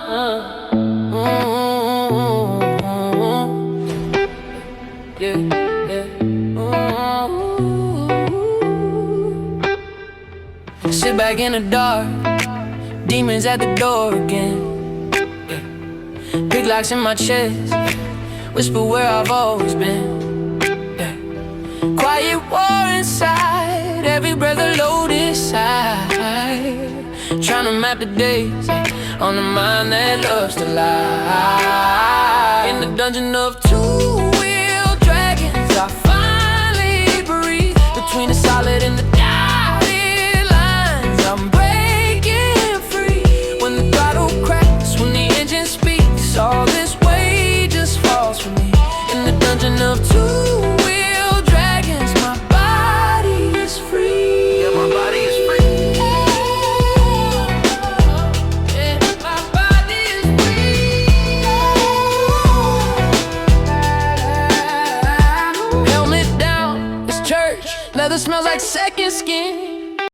Yeah, yeah. Sit back in the dark, demons at the door again. Yeah. Big locks in my chest, whisper where I've always been. Yeah. Quiet war inside, every breath a loaded sigh. Trying to map the days on the mind that loves to lie. In the dungeon of two-wheel dragons, I finally breathe. Between the solid and the dotted lines, I'm breaking free. When the throttle cracks, when the engine speaks, all this weight just falls from me. In the dungeon of two-wheel dragons, my body is free. Yeah, my body is free. Leather smells like second skin.